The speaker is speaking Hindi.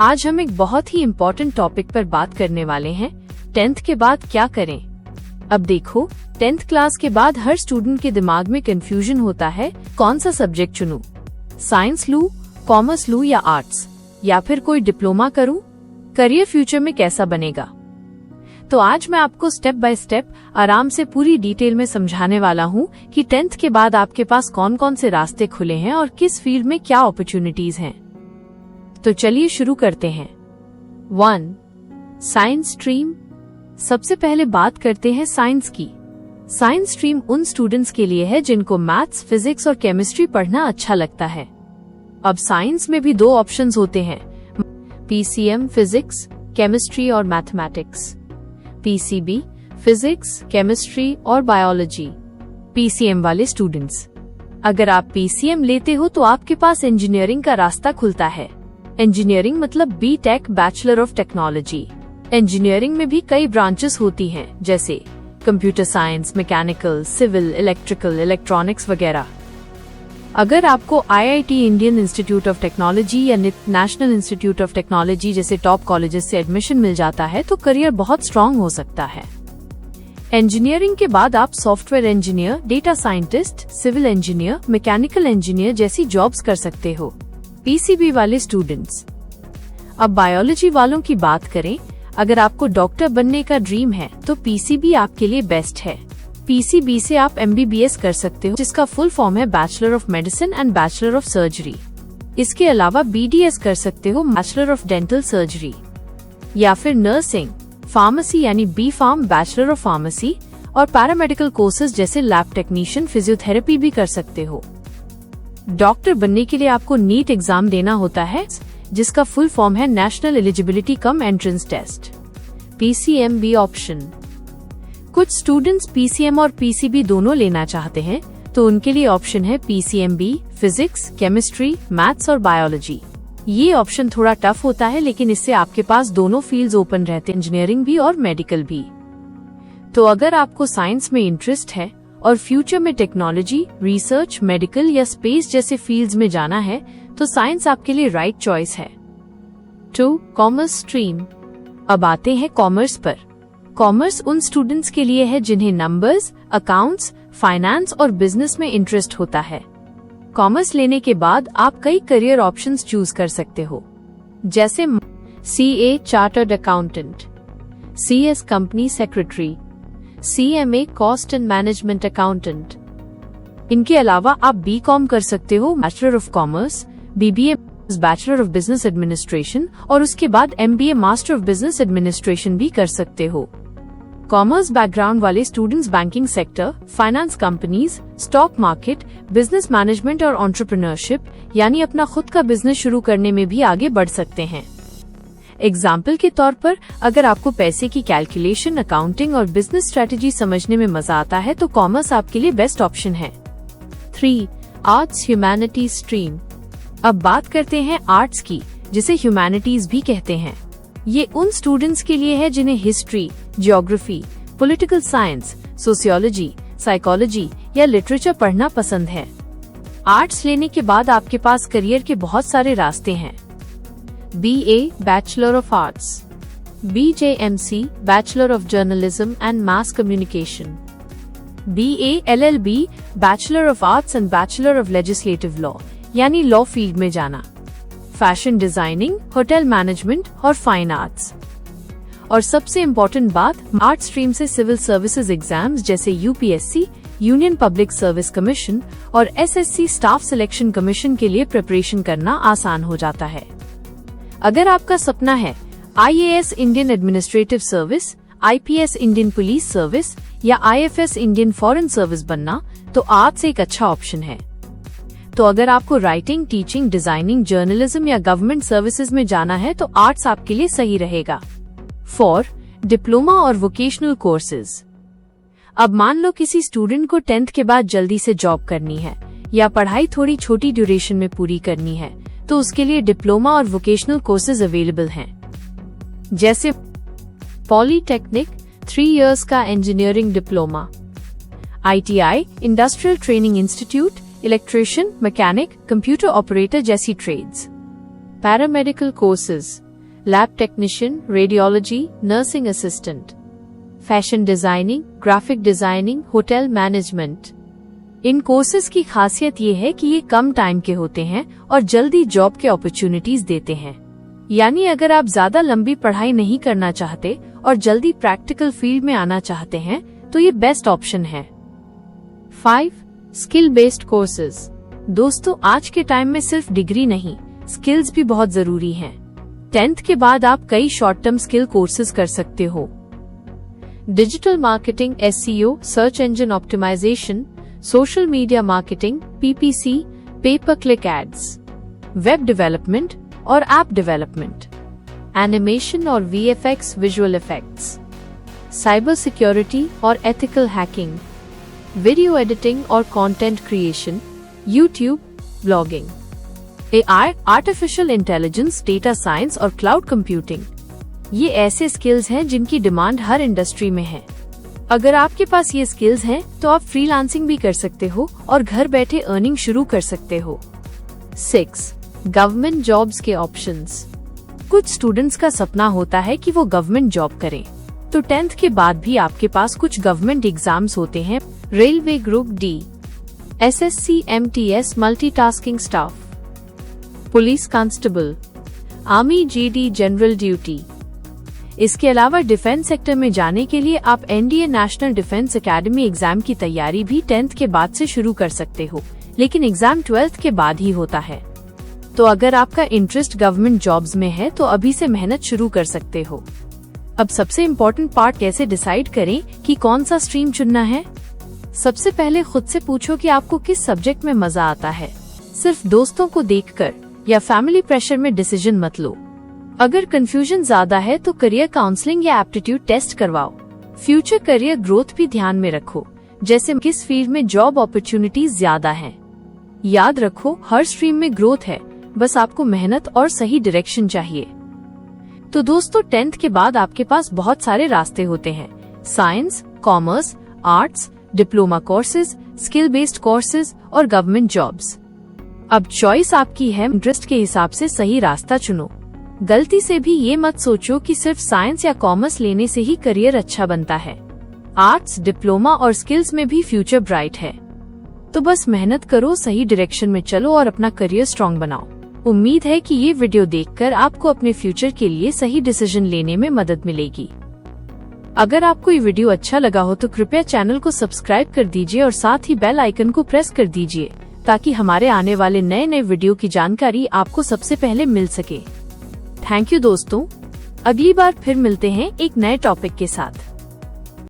आज हम एक बहुत ही इम्पोर्टेंट टॉपिक पर बात करने वाले हैं, 10th के बाद क्या करें। अब देखो, 10th क्लास के बाद हर स्टूडेंट के दिमाग में कंफ्यूजन होता है, कौन सा सब्जेक्ट चुनूं, साइंस लूं, कॉमर्स लूं या आर्ट्स, या फिर कोई डिप्लोमा करूं, करियर फ्यूचर में कैसा बनेगा। तो आज मैं आपको स्टेप बाय स्टेप आराम से पूरी डिटेल में समझाने वाला हूं कि 10th के बाद आपके पास कौन कौन से रास्ते खुले हैं और किस फील्ड में क्या अपॉर्चुनिटीज हैं। तो चलिए शुरू करते हैं। 1. Science stream. सबसे पहले बात करते हैं साइंस की। साइंस स्ट्रीम उन स्टूडेंट्स के लिए है जिनको मैथ्स, फिजिक्स और केमिस्ट्री पढ़ना अच्छा लगता है। अब साइंस में भी 2 ऑप्शंस होते हैं, पीसीएम फिजिक्स, केमिस्ट्री और मैथमेटिक्स, पीसीबी फिजिक्स, केमिस्ट्री और बायोलॉजी। पीसीएम वाले स्टूडेंट्स, अगर आप पीसीएम लेते हो तो आपके पास इंजीनियरिंग का रास्ता खुलता है। इंजीनियरिंग मतलब BTech, bachelor of technology. Engineering में भी कई ब्रांचेस होती हैं, जैसे computer science, mechanical, civil, electrical, electronics वगैरह। अगर आपको IIT, Indian Institute of Technology या नेशनल इंस्टीट्यूट ऑफ टेक्नोलॉजी जैसे टॉप कॉलेजेस से एडमिशन मिल जाता है तो करियर बहुत स्ट्रांग हो सकता है। इंजीनियरिंग के बाद आप software engineer, data scientist, civil engineer, mechanical engineer जैसी जॉब्स कर सकते हो। पीसीबी वाले स्टूडेंट्स। अब बायोलॉजी वालों की बात करें, अगर आपको डॉक्टर बनने का ड्रीम है तो पीसीबी आपके लिए बेस्ट है। पीसीबी से आप एमबीबीएस कर सकते हो, जिसका फुल फॉर्म है bachelor of medicine and bachelor of surgery. इसके अलावा बीडीएस कर सकते हो, बैचलर ऑफ डेंटल सर्जरी, या फिर नर्सिंग, फार्मेसी यानी B pharm, bachelor of pharmacy, और पैरामेडिकल कोर्सेज जैसे लैब टेक्नीशियन, फिजियोथेरेपी भी कर सकते हो। डॉक्टर बनने के लिए आपको नीट एग्जाम देना होता है, जिसका फुल फॉर्म है national eligibility cum entrance test. PCMB option. कुछ स्टूडेंट्स पीसीएम और पीसीबी दोनों लेना चाहते हैं, तो उनके लिए ऑप्शन है पीसीएमबी, फिजिक्स, केमिस्ट्री, मैथ्स और बायोलॉजी। ये ऑप्शन थोड़ा टफ होता है, लेकिन इससे आपके पास दोनों फील्ड्स ओपन रहते हैं, इंजीनियरिंग भी और मेडिकल भी। तो अगर आपको साइंस में इंटरेस्ट है और फ्यूचर में टेक्नोलॉजी, रिसर्च, मेडिकल या स्पेस जैसे फील्ड्स में जाना है, तो साइंस आपके लिए राइट चॉइस है। 2. Commerce stream. अब आते हैं कॉमर्स पर। कॉमर्स उन स्टूडेंट्स के लिए है जिन्हें नंबर्स, अकाउंट्स, फाइनेंस और बिजनेस में इंटरेस्ट होता है। कॉमर्स लेने के बाद आप कई करियर ऑप्शंस चूज कर सकते हो, जैसे CA chartered accountant, CS company secretary, CMA cost and management accountant. इनके अलावा आप बीकॉम कर सकते हो, bachelor of commerce, BBA bachelor of business administration, और उसके बाद MBA master of business administration भी कर सकते हो। कॉमर्स बैकग्राउंड वाले students banking sector, finance companies, stock market, business management और एंटरप्रेन्योरशिप यानी अपना खुद का बिजनेस शुरू करने में भी आगे बढ़ सकते हैं। एग्जाम्पल के तौर पर, अगर आपको पैसे की कैलकुलेशन, अकाउंटिंग और बिजनेस स्ट्रेटेजी समझने में मजा आता है तो कॉमर्स आपके लिए बेस्ट ऑप्शन है। 3. Arts humanities stream. अब बात करते हैं आर्ट्स की, जिसे ह्यूमैनिटीज भी कहते हैं। ये उन स्टूडेंट्स के लिए है जिन्हें history, geography, political science, sociology, psychology या लिटरेचर पढ़ना पसंद है। आर्ट्स लेने के बाद आपके पास करियर के बहुत सारे रास्ते हैं। BA bachelor of arts, BJMC bachelor of journalism and mass communication, BA LLB bachelor of arts and bachelor of legislative law यानी लॉ फील्ड में जाना, फैशन डिजाइनिंग, होटल मैनेजमेंट और फाइन आर्ट्स। और सबसे इम्पोर्टेंट बात, आर्ट्स स्ट्रीम से सिविल सर्विसेज एग्जाम्स जैसे UPSC, union public service commission और एसएससी स्टाफ सिलेक्शन कमीशन के लिए प्रिपरेशन करना आसान हो जाता है। अगर आपका सपना है IAS Indian administrative service, IPS Indian police service या आईएफएस इंडियन फॉरेन सर्विस बनना, तो आर्ट्स एक अच्छा ऑप्शन है। तो अगर आपको राइटिंग, टीचिंग, डिजाइनिंग, जर्नलिज्म या गवर्नमेंट सर्विसेज में जाना है तो आर्ट्स आपके लिए सही रहेगा। 4. डिप्लोमा और वोकेशनल कोर्सेज। अब मान लो किसी स्टूडेंट को 10th के बाद जल्दी से जॉब करनी है या पढ़ाई थोड़ी छोटी ड्यूरेशन में पूरी करनी है, तो उसके लिए डिप्लोमा और वोकेशनल कोर्सेज अवेलेबल हैं, जैसे पॉलीटेक्निक 3 इयर्स का engineering diploma, ITI industrial training institute, electrician, mechanic, computer operator जैसी trades. Paramedical courses lab technician, radiology, nursing assistant, fashion designing, graphic designing, hotel management. इन कोर्सेज की खासियत ये है कि ये कम टाइम के होते हैं और जल्दी जॉब के अपॉर्चुनिटीज देते हैं। यानी अगर आप ज्यादा लंबी पढ़ाई नहीं करना चाहते और जल्दी प्रैक्टिकल फील्ड में आना चाहते हैं तो ये बेस्ट ऑप्शन है। 5. Skill based courses. दोस्तों, आज के टाइम में सिर्फ डिग्री नहीं, स्किल्स भी बहुत जरूरी हैं। 10th के बाद आप कई शॉर्ट टर्म स्किल कोर्सेज कर सकते हो। Digital marketing, SEO, search engine optimisation, social media marketing, PPC, pay per click ads, web development और ऐप डेवलपमेंट, एनिमेशन और VFX, visual effects, cyber security और एथिकल हैकिंग, वीडियो एडिटिंग और content creation, YouTube, blogging, AI, artificial intelligence, data science और क्लाउड कंप्यूटिंग। ये ऐसे स्किल्स हैं जिनकी डिमांड हर इंडस्ट्री में है। अगर आपके पास ये स्किल्स हैं तो आप फ्रीलांसिंग भी कर सकते हो और घर बैठे अर्निंग शुरू कर सकते हो। 6. गवर्नमेंट जॉब्स के ऑप्शंस। कुछ स्टूडेंट्स का सपना होता है कि वो गवर्नमेंट जॉब करें, तो 10th के बाद भी आपके पास कुछ गवर्नमेंट एग्जाम्स होते हैं। Railway group D, SSC, MTS, multitasking staff, police constable, army GD, general duty. इसके अलावा डिफेंस सेक्टर में जाने के लिए आप NDA national defence academy exam की तैयारी भी 10th के बाद से शुरू कर सकते हो, लेकिन एग्जाम 12th के बाद ही होता है। तो अगर आपका इंटरेस्ट गवर्नमेंट जॉब्स में है तो अभी से मेहनत शुरू कर सकते हो। अब सबसे इम्पोर्टेंट पार्ट, कैसे डिसाइड करें कि कौन सा स्ट्रीम चुनना है। सबसे पहले खुद से पूछो कि आपको किस सब्जेक्ट में मजा आता है। सिर्फ दोस्तों को देखकर या फैमिली प्रेशर में डिसीजन मत लो। अगर कंफ्यूजन ज्यादा है तो करियर काउंसलिंग या एप्टीट्यूड टेस्ट करवाओ। फ्यूचर करियर ग्रोथ भी ध्यान में रखो, जैसे किस फील्ड में जॉब अपॉर्चुनिटीज ज्यादा हैं। याद रखो, हर स्ट्रीम में ग्रोथ है, बस आपको मेहनत और सही डायरेक्शन चाहिए। तो दोस्तों, 10th के बाद आपके पास बहुत सारे रास्ते होते हैं। Science, commerce, arts, diploma courses, skill based courses और गवर्नमेंट जॉब्स। अब चॉइस आपकी है, इंटरेस्ट के हिसाब से सही रास्ता चुनो। गलती से भी ये मत सोचो कि सिर्फ साइंस या कॉमर्स लेने से ही करियर अच्छा बनता है। आर्ट्स, डिप्लोमा और स्किल्स में भी फ्यूचर ब्राइट है। तो बस मेहनत करो, सही डायरेक्शन में चलो और अपना करियर स्ट्रॉन्ग बनाओ। उम्मीद है कि ये वीडियो देखकर आपको अपने फ्यूचर के लिए सही डिसीजन लेने में मदद मिलेगी। अगर आपको ये वीडियो अच्छा लगा हो तो कृपया चैनल को सब्सक्राइब कर दीजिए और साथ ही बेल आइकन को प्रेस कर दीजिए, ताकि हमारे आने वाले नए वीडियो की जानकारी आपको सबसे पहले मिल सके। थैंक यू दोस्तों, अगली बार फिर मिलते हैं एक नए टॉपिक के साथ।